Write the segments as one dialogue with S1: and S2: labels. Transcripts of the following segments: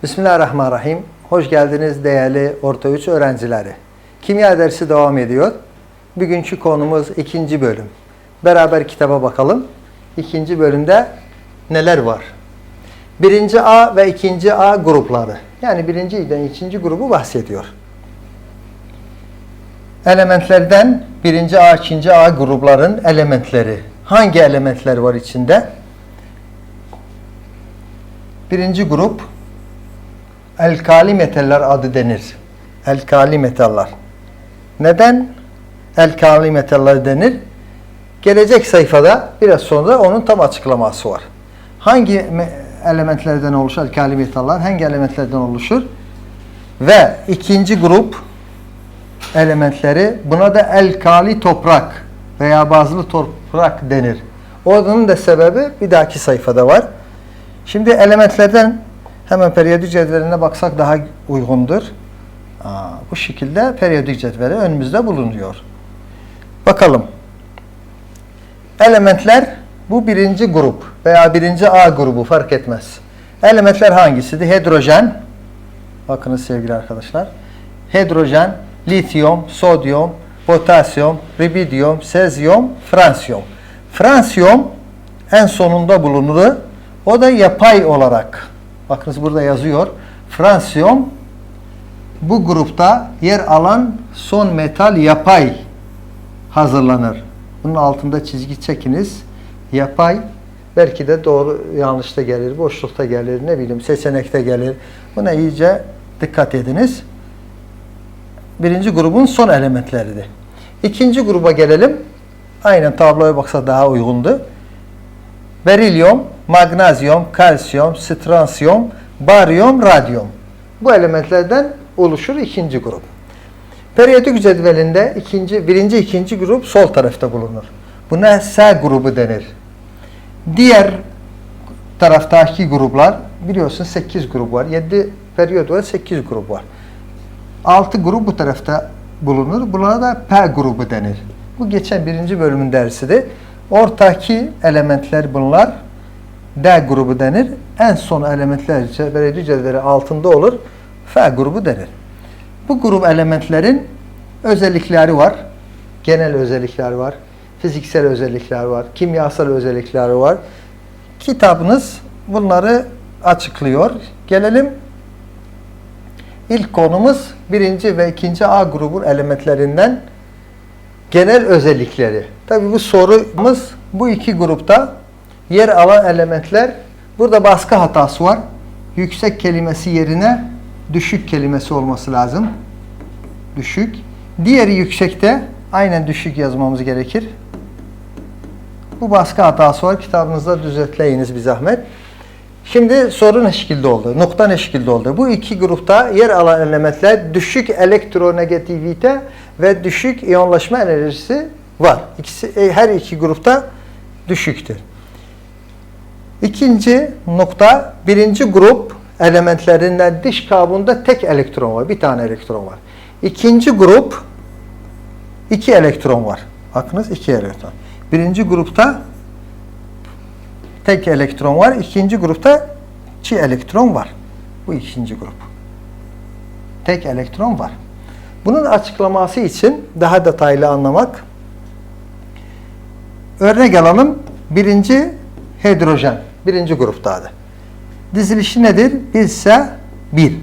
S1: Bismillahirrahmanirrahim. Hoş geldiniz değerli Orta 3 öğrencileri. Kimya dersi devam ediyor. Bugünkü konumuz 2. bölüm. Beraber kitaba bakalım. 2. bölümde neler var? 1. A ve 2. A grupları. Yani 1. ile 2. grubu bahsediyor. Elementlerden 1. A, 2. A grupların elementleri. Hangi elementler var içinde? 1. grup alkali metaller adı denir. Alkali metaller. Neden alkali metaller denir? Gelecek sayfada biraz sonra onun tam açıklaması var. Hangi elementlerden oluşur alkali metaller? Hangi elementlerden oluşur? Ve 2. grup elementleri, buna da alkali toprak veya bazlı toprak denir. Onun da sebebi bir dahaki sayfada var. Şimdi elementlerden hemen periyodik cetveline baksak daha uygundur. Bu şekilde periyodik cetveli önümüzde bulunuyor. Bakalım. Elementler bu 1. grup veya 1. A grubu fark etmez. Elementler hangisidir? Hidrojen. Bakınız sevgili arkadaşlar. Hidrojen, lityum, sodyum, potasyum, rubidyum, sezyum, fransiyum. Fransiyum en sonunda bulunur. O da yapay olarak. Bakınız burada yazıyor. Fransiyum bu grupta yer alan son metal yapay hazırlanır. Bunun altında çizgi çekiniz. Yapay belki de doğru yanlışta gelir, boşlukta gelir, ne bileyim seçenekte gelir. Buna iyice dikkat ediniz. 1. grubun son elementleridir. 2. gruba gelelim. Aynen tabloya baksa daha uygundu. Berilyum, magnezyum, kalsiyum, stransiyum, baryum, radyum. Bu elementlerden oluşur 2. grup. Periyodik cetvelinde 1. 2. grup sol tarafta bulunur. Buna S grubu denir. Diğer taraftaki gruplar, biliyorsun 8 grup var. 7 periyot var, 8 grup var. 6 grup bu tarafta bulunur. Buna da P grubu denir. Bu geçen 1. bölümün dersidir. Ortaki elementler bunlar. D grubu denir. En son elementler periyodik cetveli altında olur. F grubu denir. Bu grup elementlerin özellikleri var. Genel özellikler var. Fiziksel özellikler var. Kimyasal özellikleri var. Kitabınız bunları açıklıyor. Gelelim. İlk konumuz 1. ve 2. A grubun elementlerinden genel özellikleri. Tabii bu sorumuz bu iki grupta yer alan elementler. Burada baskı hatası var. Yüksek kelimesi yerine düşük kelimesi olması lazım. Düşük. Diğeri yüksekte aynen düşük yazmamız gerekir. Bu baskı hatası var. Kitabınızda düzeltleyiniz bir zahmet. Şimdi soru ne şekilde oldu? Nokta ne şekilde oldu? Bu iki grupta yer alan elementler düşük elektronegativite ve düşük iyonlaşma enerjisi var. Her iki grupta düşüktür. İkinci nokta, 1. grup elementlerinden dış kabuğunda tek elektron var. Bir tane elektron var. 2. grup 2 elektron var. Bakınız 2 elektron. 1. grupta tek elektron var. 2. grupta 2 elektron var. Bu 2. grup. Tek elektron var. Bunun açıklaması için daha detaylı anlamak, örnek alalım. 1. hidrojen. 1. gruptadır. Dizilişi nedir? 1 ise 1.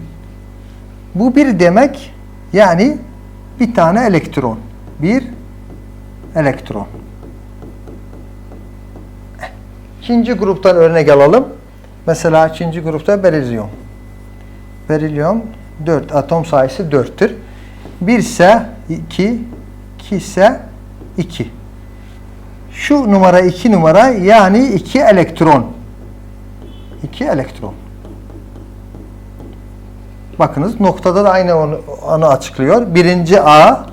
S1: Bu 1 demek yani bir tane elektron. 1 elektron. 2. gruptan örnek alalım. Mesela 2. grupta berilyum. Berilyum 4. Atom sayısı 4'tür. 1 ise 2, 2 ise 2. Şu numara 2 numara yani 2 elektron. 2 elektron. Bakınız noktada da aynı onu açıklıyor. 1. A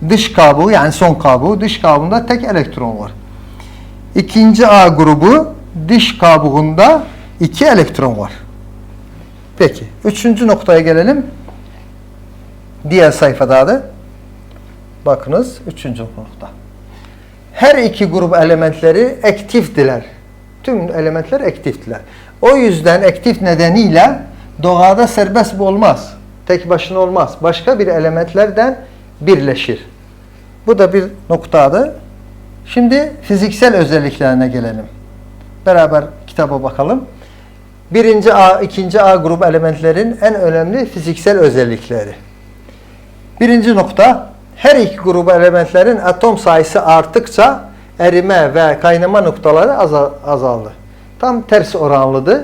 S1: dış kabuğu yani son kabuğu. Dış kabuğunda tek elektron var. 2. A grubu dış kabuğunda 2 elektron var. Peki. 3. noktaya gelelim. Diğer sayfada da bakınız 3. nokta. Her iki grup elementleri aktiftiler. Tüm elementler aktiftiler. O yüzden aktif nedeniyle Doğada serbest bu olmaz. Tek başına olmaz. Başka bir elementlerden birleşir. Bu da bir noktadır. Şimdi fiziksel özelliklerine gelelim. Beraber kitaba bakalım. Birinci A, ikinci A grubu elementlerin en önemli fiziksel özellikleri. Birinci nokta, her iki grubu elementlerin atom sayısı arttıkça erime ve kaynama noktaları azalır. Tam tersi oranlıdır.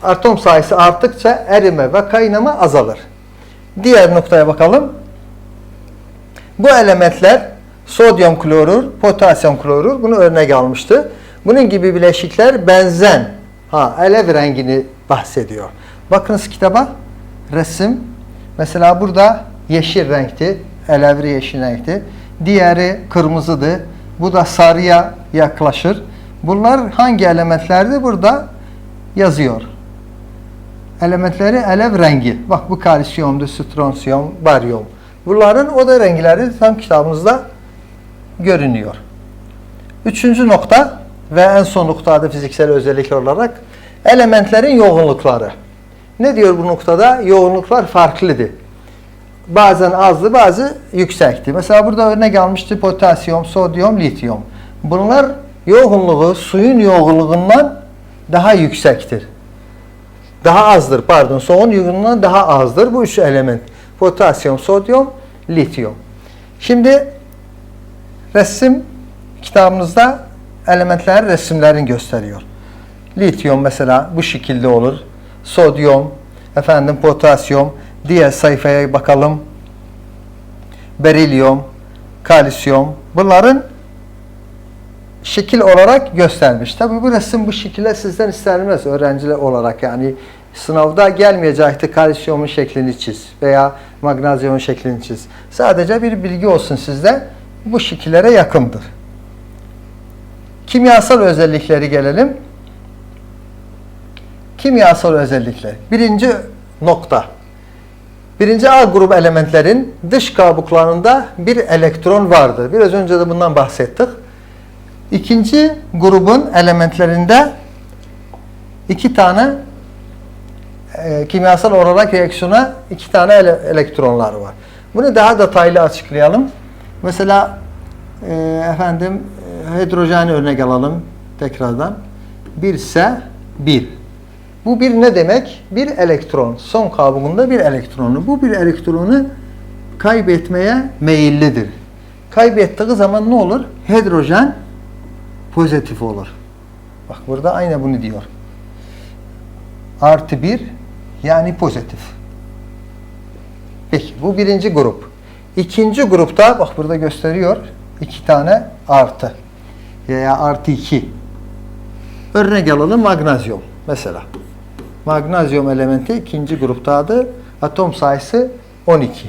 S1: Atom sayısı arttıkça erime ve kaynama azalır. Diğer noktaya bakalım. Bu elementler sodyum klorür, potasyum klorür, bunu örnek almıştı. Bunun gibi bileşikler benzen, alev rengini bahsediyor. Bakınız kitaba, resim. Mesela burada yeşil renkti, elevri yeşil renkti. Diğeri kırmızıdır. Bu da sarıya yaklaşır. Bunlar hangi elementlerdi? Burada yazıyor. Elementleri alev rengi. Bak bu kalsiyumdu, stronsiyum, baryum. Bunların oda renkleri tam kitabımızda görünüyor. Üçüncü nokta ve en son noktada fiziksel özellik olarak elementlerin yoğunlukları. Ne diyor bu noktada? Yoğunluklar farklıdır. Bazen azdı, bazı yüksekti. Mesela burada örnek almıştı potasyum, sodyum, lityum. Bunlar yoğunluğu suyun yoğunluğundan daha yüksektir. Daha azdır, pardon. Suyun yoğunluğundan daha azdır bu üç element. Potasyum, sodyum, lityum. Şimdi resim kitabımızda elementlerin resimlerini gösteriyor. Lityum mesela bu şekilde olur. Sodyum, potasyum. Diğer sayfaya bakalım. Berilyum, kalsiyum. Bunların şekil olarak göstermiş. Tabii bu resim bu şekilde sizden istenmez öğrenciler olarak. Yani sınavda gelmeyecekti kalsiyumun şeklini çiz veya magnezyumun şeklini çiz. Sadece bir bilgi olsun sizde. Bu şekillere yakındır. Kimyasal özellikleri gelelim. Kimyasal özellikler. Birinci nokta. Birinci A grubu elementlerin dış kabuklarında bir elektron vardır. Biraz önce de bundan bahsettik. İkinci grubun elementlerinde iki tane kimyasal olarak reaksiyona iki tane elektronlar var. Bunu daha detaylı açıklayalım. Mesela hidrojeni örnek alalım tekrardan. 1 ise 1. Bu bir ne demek? Bir elektron. Son kabuğunda bir elektronu. Bu bir elektronu kaybetmeye meyillidir. Kaybettiği zaman ne olur? Hidrojen pozitif olur. Bak burada aynı bunu diyor. Artı 1 yani pozitif. Peki bu birinci grup. İkinci grupta bak burada gösteriyor. 2 tane artı. Veya artı 2. Örnek alalım magnezyum. Mesela. Magnezyum elementi ikinci gruptadır. Atom sayısı 12.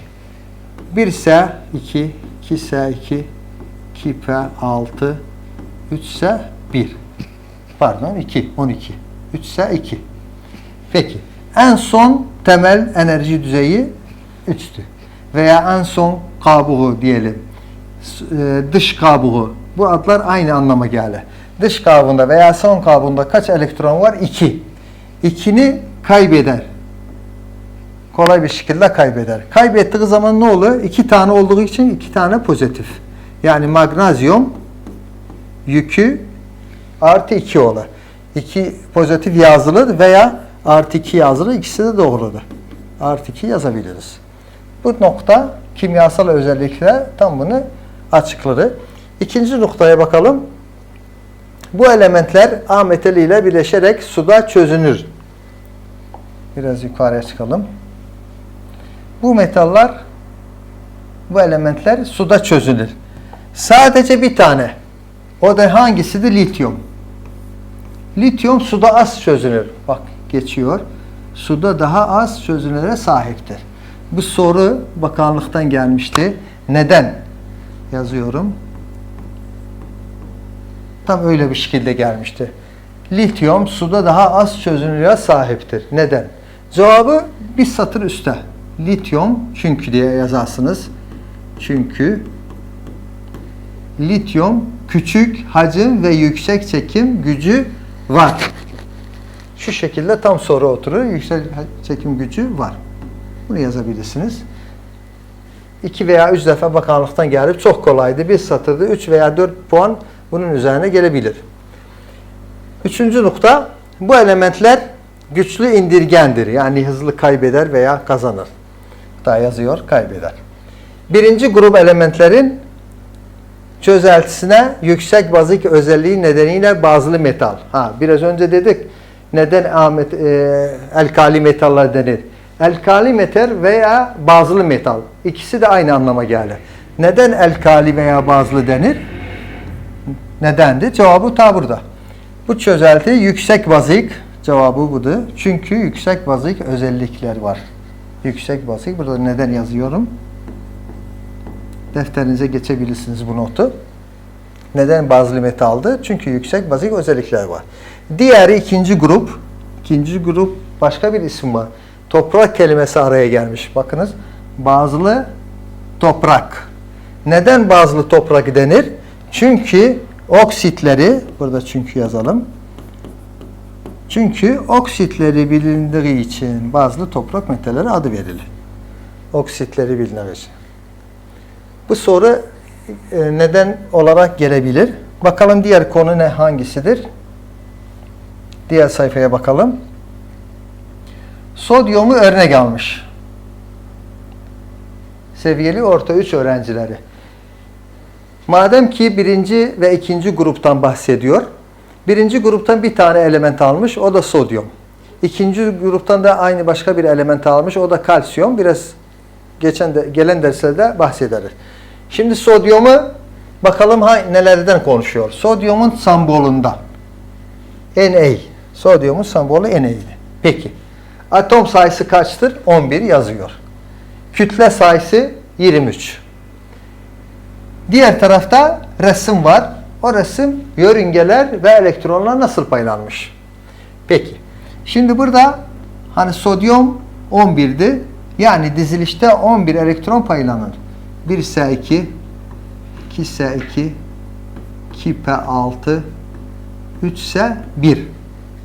S1: 1 ise 2, 2 ise 2, 2 ise 6, 3 ise 1. Pardon 2, 12. 3 ise 2. Peki. En son temel enerji düzeyi 3'tü. Veya en son kabuğu diyelim. Dış kabuğu. Bu adlar aynı anlama gelir. Dış kabuğunda veya son kabuğunda kaç elektron var? 2. 2'ni kaybeder. Kolay bir şekilde kaybeder. Kaybettiği zaman ne olur? 2 tane olduğu için 2 tane pozitif. Yani magnezyum yükü artı 2 olur. 2 pozitif yazılır veya artı 2 yazılır. İkisi de doğrudur. Artı 2 yazabiliriz. Bu nokta kimyasal özellikle tam bunu açıkladı. İkinci noktaya bakalım. Bu elementler A metaliyle birleşerek suda çözünür. Biraz yukarıya çıkalım. Bu metaller, bu elementler suda çözünür. Sadece bir tane. O da hangisidir? Lityum. Lityum suda az çözünür. Bak geçiyor. Suda daha az çözünürlüğe sahiptir. Bu soru bakanlıktan gelmişti. Neden? Yazıyorum. Tam öyle bir şekilde gelmişti. Lityum suda daha az çözünürlüğe sahiptir. Neden? Cevabı bir satır üstte. Lityum çünkü diye yazarsınız. Çünkü lityum küçük hacim ve yüksek çekim gücü var. Şu şekilde tam soru oturur. Yüksek çekim gücü var. Bunu yazabilirsiniz. 2 veya 3 defa bakanlıktan gelip çok kolaydı. Bir satırda 3 veya 4 puan bunun üzerine gelebilir. Üçüncü nokta, bu elementler güçlü indirgendir. Yani hızlı kaybeder veya kazanır. Daha yazıyor, kaybeder. Birinci grup elementlerin çözeltisine yüksek bazik özelliği nedeniyle bazlı metal. Biraz önce dedik, neden alkali metaller denir? Alkali metal veya bazlı metal. İkisi de aynı anlama gelir. Neden alkali veya bazlı denir? Nedendi? Cevabı ta burada. Bu çözelti yüksek bazik, cevabı budur. Çünkü yüksek bazik özellikler var. Yüksek bazik, burada neden yazıyorum? Defterinize geçebilirsiniz bu notu. Neden bazlı metaldı? Çünkü yüksek bazik özellikler var. Diğeri ikinci grup. İkinci grup başka bir isim var. Toprak kelimesi araya gelmiş. Bakınız. Bazlı toprak. Neden bazlı toprak denir? Çünkü oksitleri, burada çünkü yazalım. Çünkü oksitleri bilindiği için bazlı toprak metalleri adı verilir. Oksitleri bilindiği için. Bu soru neden olarak gelebilir. Bakalım diğer konu ne, hangisidir? Diğer sayfaya bakalım. Sodyumu örnek almış. Sevgili orta 3 öğrencileri. Madem ki birinci ve ikinci gruptan bahsediyor. Birinci gruptan bir tane element almış. O da sodyum. İkinci gruptan da aynı başka bir element almış. O da kalsiyum. Biraz gelen derslerde bahsederiz. Şimdi sodyumu bakalım nelerden konuşuyor. Sodyumun sembolunda Na. Sodyumun sembolü Na'ydi. Peki. Atom sayısı kaçtır? 11 yazıyor. Kütle sayısı 23. Diğer tarafta resim var. O resim yörüngeler ve elektronlar nasıl paylanmış? Peki. Şimdi burada hani sodyum 11'di. Yani dizilişte 11 elektron paylanır. 1s2, 2s2, 2p6, 3s1.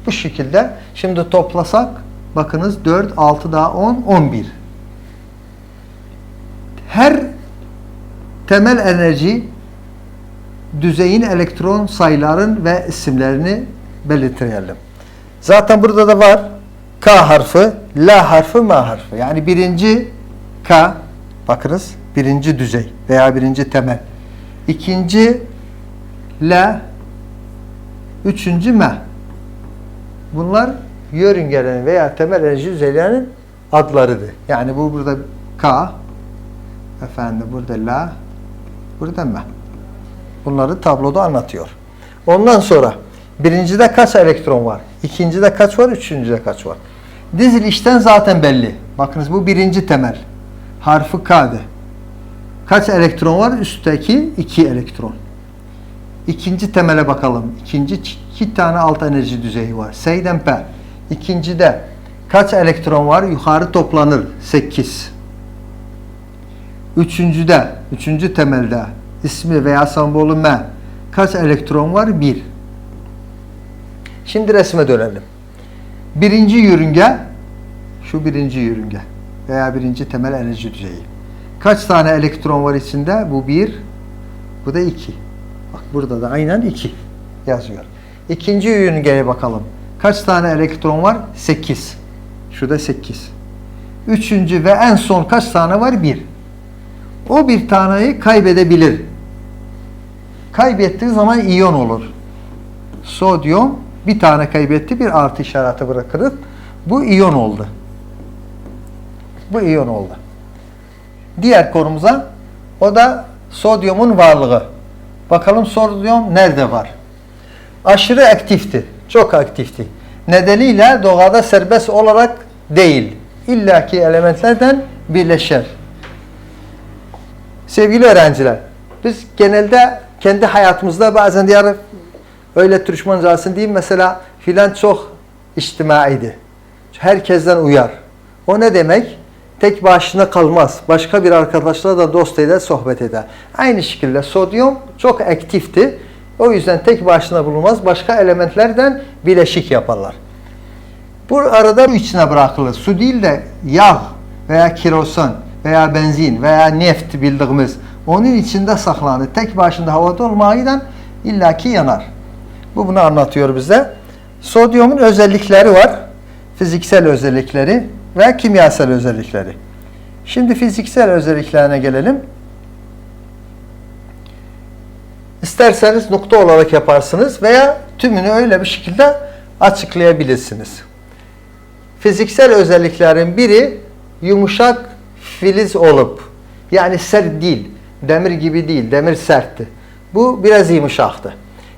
S1: Bu şekilde. Şimdi toplasak bakınız 4, 6 daha 10, 11. Her temel enerji düzeyin elektron sayıların ve isimlerini belirtelim. Zaten burada da var. K harfi, L harfi, M harfi. Yani birinci K, bakınız birinci düzey veya birinci temel. İkinci L, üçüncü M. Bunlar yörüngelerin veya temel enerji düzeylerinin adlarıdır. Yani bu burada K, efendim burada L, burada M. Bunları tabloda anlatıyor. Ondan sonra birincide kaç elektron var? İkincide kaç var? Üçüncüde kaç var? Dizilişten zaten belli. Bakınız bu birinci temel. Harfi K'dı. Kaç elektron var? Üstteki 2 elektron. İkinci temele bakalım. İkinci 2 tane alt enerji düzeyi var. S'den P. İkincide kaç elektron var? Yukarı toplanır. 8. Üçüncü temelde ismi veya sembolü M. Kaç elektron var? 1. Şimdi resme dönelim. Birinci yörünge, şu birinci yörünge veya birinci temel enerji düzeyi. Kaç tane elektron var içinde? Bu 1, bu da 2. Bak burada da aynen 2 yazıyor. İkinci yörüngeye bakalım. Kaç tane elektron var? 8. Şurada 8. Üçüncü ve en son kaç tane var? 1. O bir taneyi kaybedebilir. Kaybettiği zaman iyon olur. Sodyum bir tane kaybetti, bir artı işareti bırakırız. Bu iyon oldu. Bu iyon oldu. Diğer konumuza, o da sodyumun varlığı. Bakalım sodyum nerede var? Aşırı aktifti. Çok aktifti. Nedeniyle doğada serbest olarak değil. İllaki elementlerden birleşir. Sevgili öğrenciler, biz genelde kendi hayatımızda bazen diğer öyle Türkmencansın diyeyim, mesela filan çok içtimaiydi. Herkesten uyar. O ne demek? Tek başına kalmaz. Başka bir arkadaşla da dost eder, sohbet eder. Aynı şekilde sodyum çok aktifti. O yüzden tek başına bulunmaz. Başka elementlerden bileşik yaparlar. Bu arada su içine bırakılır. Su değil de yağ veya kerosen veya benzin veya neft bildiğimiz onun içinde saklanır. Tek başına havada olmayla illaki yanar. Bu bunu anlatıyor bize. Sodyumun özellikleri var. Fiziksel özellikleri ve kimyasal özellikleri. Şimdi fiziksel özelliklerine gelelim. İsterseniz nokta olarak yaparsınız veya tümünü öyle bir şekilde açıklayabilirsiniz. Fiziksel özelliklerin biri yumuşak filiz olup, yani sert değil, demir gibi değil, demir sertti. Bu biraz yumuşaktı.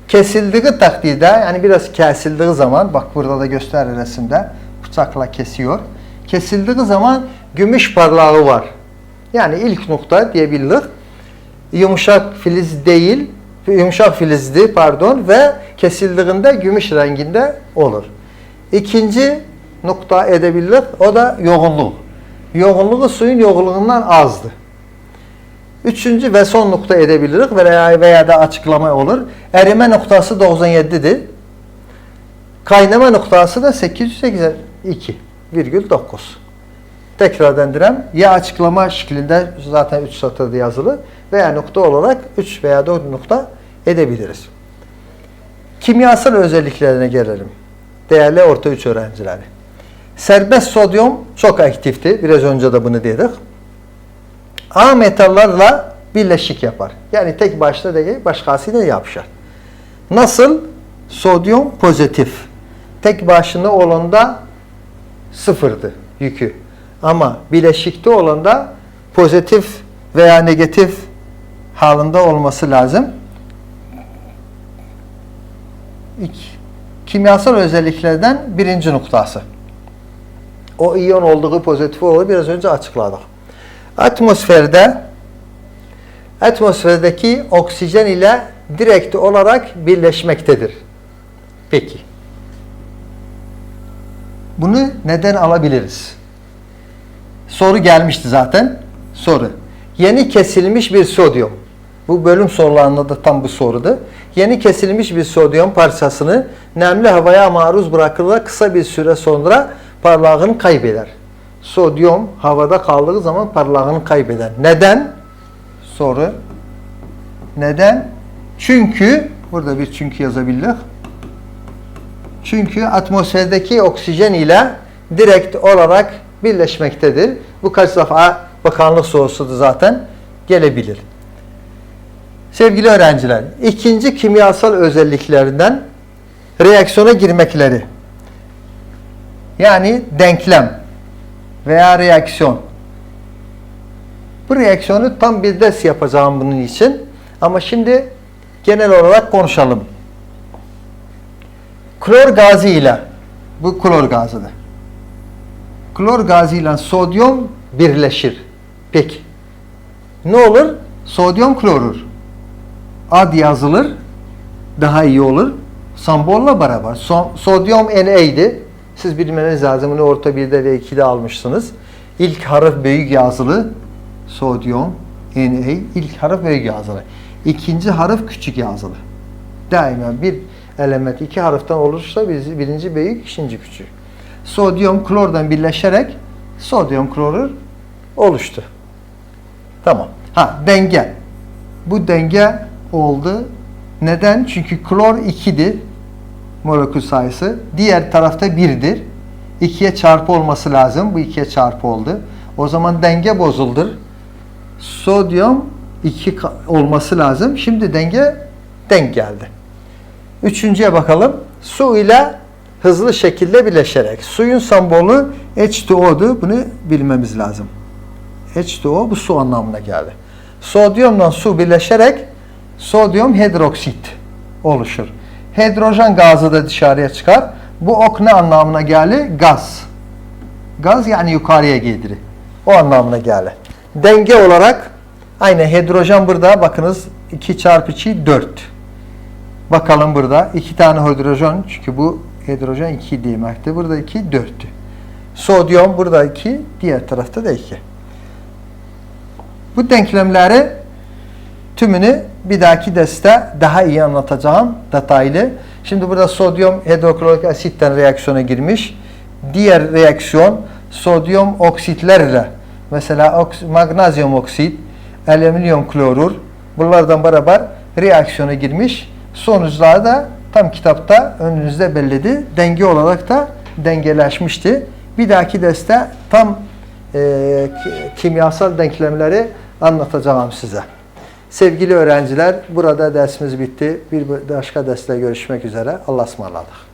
S1: Kesildiği takdirde, yani biraz kesildiği zaman, bak burada da gösterir resimde, bıçakla kesiyor. Kesildiği zaman gümüş parlağı var. Yani ilk nokta diyebiliriz. Yumuşak filiz değil, yumuşak filizli pardon ve kesildiğinde gümüş renginde olur. İkinci nokta edebiliriz, o da yoğunluğu. Yoğunluğu suyun yoğunluğundan azdı. Üçüncü ve son nokta edebiliriz veya da açıklama olur. Erime noktası 97'dir. Kaynama noktası da 882,9. Tekrardan direm, ya açıklama şeklinde zaten 3 satırda yazılı veya nokta olarak 3 veya 4 nokta edebiliriz. Kimyasal özelliklerine gelelim. Değerli orta 3 öğrencileri. Serbest sodyum çok aktifti. Biraz önce de bunu dedik. A metallarla birleşik yapar. Yani tek başına değil, başkasıyla yapışar. Nasıl? Sodyum pozitif. Tek başına olanda sıfırdı yükü. Ama bileşikte olanda pozitif veya negatif halinde olması lazım. Kimyasal özelliklerden birinci noktası. O iyon olduğu pozitif olur. Biraz önce açıkladık. Atmosferdeki oksijen ile direkt olarak birleşmektedir. Peki. Bunu neden alabiliriz? Soru gelmişti zaten. Soru. Yeni kesilmiş bir sodyum. Bu bölüm sorularında da tam bu sorudu. Yeni kesilmiş bir sodyum parçasını nemli havaya maruz bırakılır, kısa bir süre sonra parlağını kaybeder. Sodyum havada kaldığı zaman parlağını kaybeder. Neden? Soru. Neden? Çünkü, burada bir çünkü yazabilirler. Çünkü atmosferdeki oksijen ile direkt olarak birleşmektedir. Bu kaç defa bakanlık sorusudur zaten, gelebilir. Sevgili öğrenciler, ikinci kimyasal özelliklerinden reaksiyona girmekleri. Yani denklem veya reaksiyon. Bu reaksiyonu tam bir ders yapacağım bunun için. Ama şimdi genel olarak konuşalım. Klor gazı ile, bu klor gazıdır. Klor gazı ile sodyum birleşir. Peki. Ne olur? Sodyum klorür. Ad yazılır. Daha iyi olur. Sembolla beraber. Sodyum NA'ydi. Siz bilmeniz lazım. Bunu orta 1'de ve 2'de almışsınız. İlk harf büyük yazılı. Sodyum Na. İlk harf büyük yazılı. İkinci harf küçük yazılı. Daima bir element iki harften olursa birinci büyük, ikinci küçük. Sodyum klordan birleşerek sodyum klorür oluştu. Tamam. Denge. Bu denge oldu. Neden? Çünkü klor 2'dir. Molekül sayısı. Diğer tarafta 1'dir. 2'ye çarpı olması lazım. Bu 2'ye çarpı oldu. O zaman denge bozuldur. Sodyum 2 olması lazım. Şimdi denge denk geldi. Üçüncüye bakalım. Su ile hızlı şekilde birleşerek. Suyun sembolü H2O'du. Bunu bilmemiz lazım. H2O bu su anlamına geldi. Sodyumla su birleşerek sodyum hidroksit oluşur. Hidrojen gazı da dışarıya çıkar. Bu ok ne anlamına geldi? Gaz. Gaz yani yukarıya gidilir. O anlamına geldi. Denge olarak aynı hidrojen burada bakınız 2 çarpı 2 4. Bakalım burada 2 tane hidrojen çünkü bu hidrojen 2 demekti. Burada 2 4'tü. Sodyum burada 2, diğer tarafta da 2. Bu denklemleri tümünü bir dahaki derste daha iyi anlatacağım detaylı. Şimdi burada sodyum hidroklorik asitten reaksiyona girmiş. Diğer reaksiyon sodyum oksitlerle. Mesela magnezyum oksit, alüminyum klorür bunlardan beraber reaksiyona girmiş. Sonuçlar da tam kitapta önünüzde bellidir. Denge olarak da dengeleşmişti. Bir dahaki derste tam kimyasal denklemleri anlatacağım size. Sevgili öğrenciler, burada dersimiz bitti. Bir başka derste görüşmek üzere. Allah'a ısmarladık.